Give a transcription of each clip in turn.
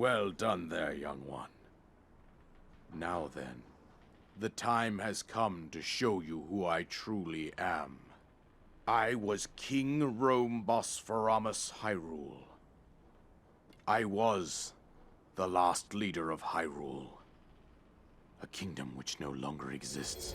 Well done there, young one. Now then, the time has come to show you who I truly am. I was King Rome Bosphoramos Hyrule. I was the last leader of Hyrule, a kingdom which no longer exists.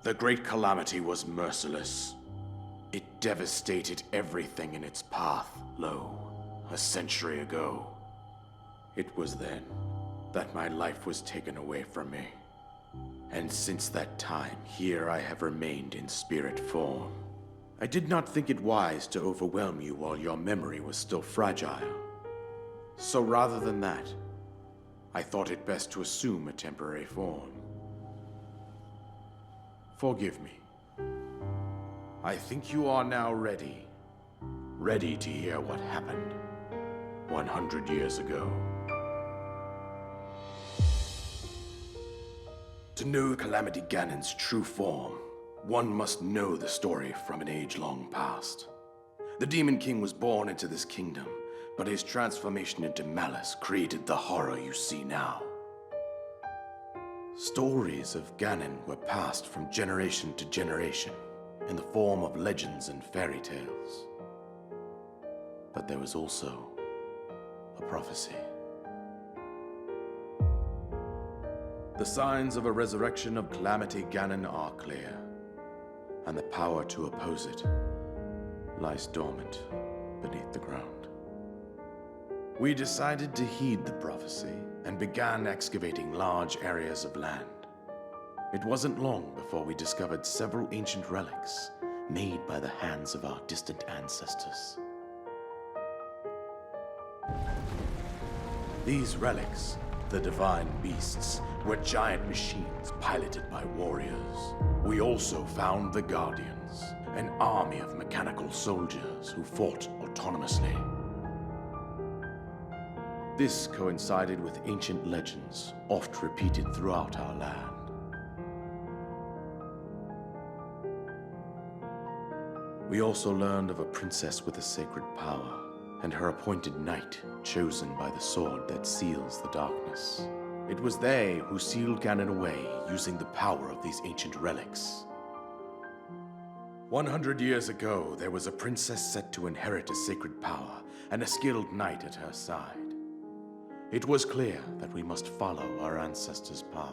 The Great Calamity was merciless. It devastated everything in its path, a century ago. It was then that my life was taken away from me. And since that time, here I have remained in spirit form. I did not think it wise to overwhelm you while your memory was still fragile. So rather than that, I thought it best to assume a temporary form. Forgive me. I think you are now ready. Ready to hear what happened 100 years ago. To know Calamity Ganon's true form, one must know the story from an age-long past. The Demon King was born into this kingdom, but his transformation into malice created the horror you see now. Stories of Ganon were passed from generation to generation in the form of legends and fairy tales. But there was also a prophecy. The signs of a resurrection of Calamity Ganon are clear, and the power to oppose it lies dormant beneath the ground. We decided to heed the prophecy and began excavating large areas of land. It wasn't long before we discovered several ancient relics made by the hands of our distant ancestors. These relics, the divine beasts, were giant machines piloted by warriors. We also found the Guardians, an army of mechanical soldiers who fought autonomously. This coincided with ancient legends, oft repeated throughout our land. We also learned of a princess with a sacred power, and her appointed knight, chosen by the sword that seals the darkness. It was they who sealed Ganon away using the power of these ancient relics. 100 years ago, there was a princess set to inherit a sacred power and a skilled knight at her side. It was clear that we must follow our ancestors' path.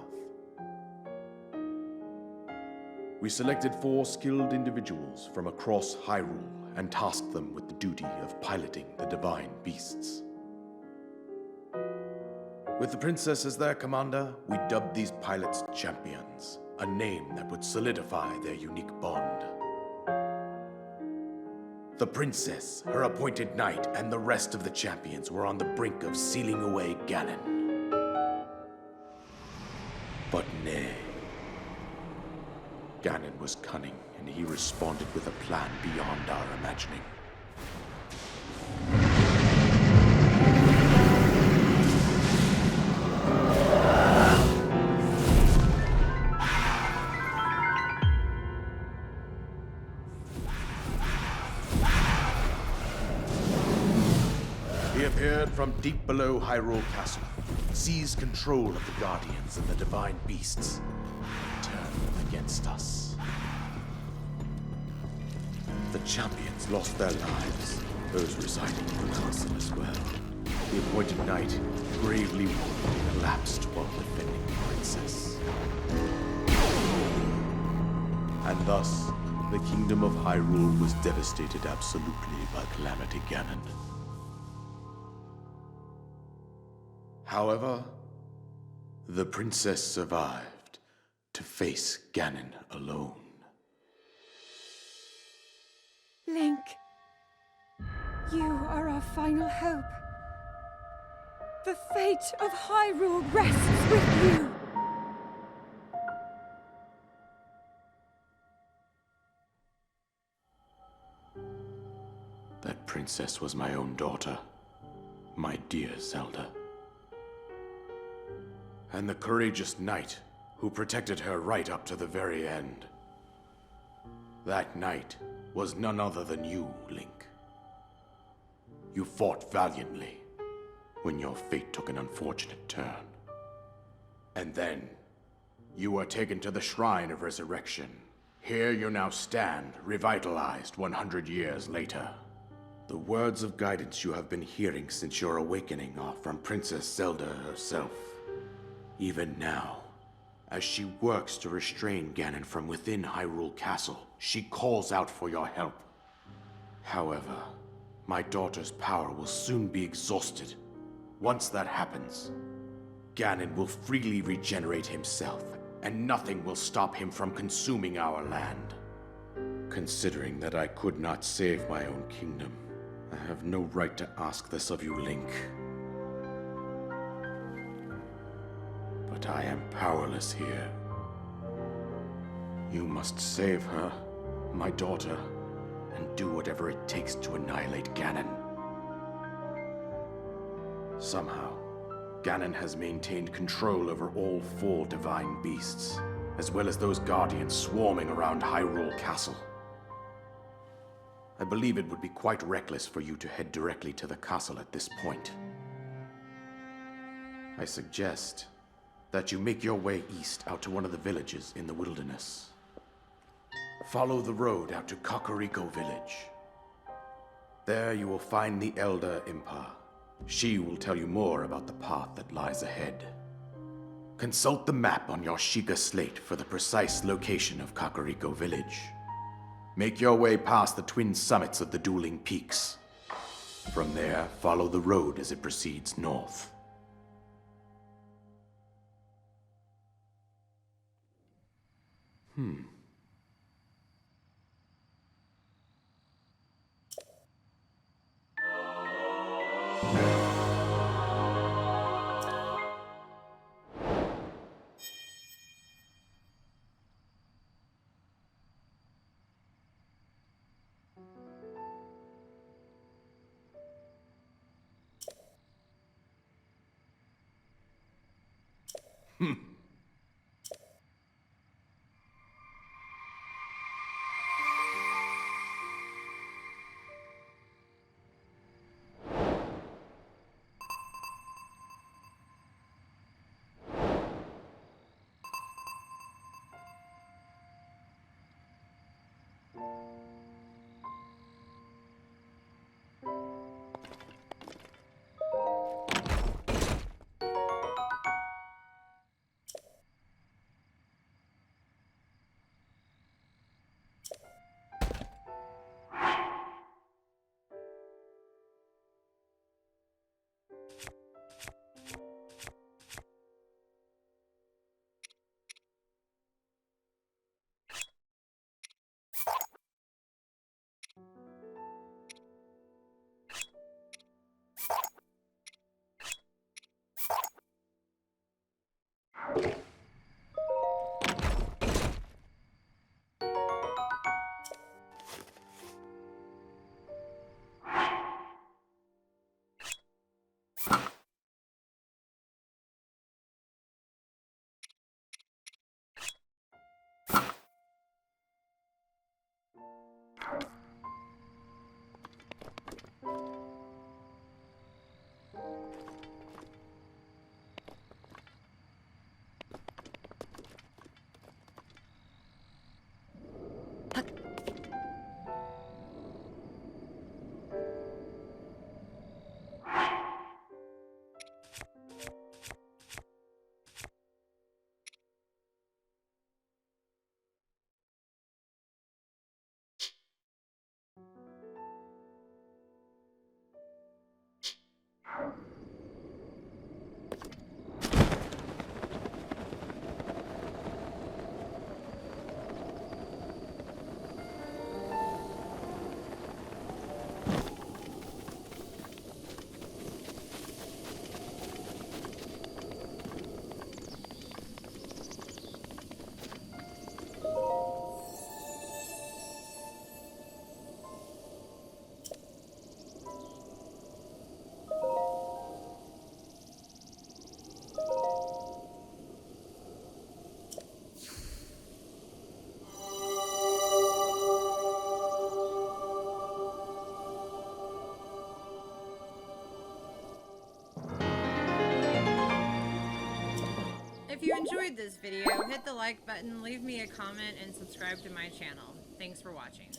We selected 4 skilled individuals from across Hyrule and tasked them with the duty of piloting the divine beasts. With the princess as their commander, we dubbed these pilots champions, a name that would solidify their unique bond. The princess, her appointed knight, and the rest of the champions were on the brink of sealing away Ganon. But nay. Ganon was cunning, and he responded with a plan beyond our imagining. He appeared from deep below Hyrule Castle, seized control of the Guardians and the Divine Beasts, and turned them against us. The champions lost their lives, those residing in the castle as well. The appointed knight, gravely wounded, collapsed while defending the princess. And thus, the kingdom of Hyrule was devastated absolutely by Calamity Ganon. However, the princess survived to face Ganon alone. Link, you are our final hope. The fate of Hyrule rests with you. That princess was my own daughter, my dear Zelda. And the courageous knight who protected her right up to the very end. That knight was none other than you, Link. You fought valiantly when your fate took an unfortunate turn. And then, you were taken to the Shrine of Resurrection. Here you now stand, revitalized 100 years later. The words of guidance you have been hearing since your awakening are from Princess Zelda herself. Even now, as she works to restrain Ganon from within Hyrule Castle, she calls out for your help. However, my daughter's power will soon be exhausted. Once that happens, Ganon will freely regenerate himself, and nothing will stop him from consuming our land. Considering that I could not save my own kingdom, I have no right to ask this of you, Link. But I am powerless here. You must save her, my daughter, and do whatever it takes to annihilate Ganon. Somehow, Ganon has maintained control over all 4 divine beasts, as well as those guardians swarming around Hyrule Castle. I believe it would be quite reckless for you to head directly to the castle at this point. I suggest that you make your way east out to one of the villages in the wilderness. Follow the road out to Kakariko Village. There you will find the Elder Impa. She will tell you more about the path that lies ahead. Consult the map on your Sheikah slate for the precise location of Kakariko Village. Make your way past the twin summits of the dueling peaks. From there, follow the road as it proceeds north. If you enjoyed this video, hit the like button, leave me a comment, and subscribe to my channel. Thanks for watching.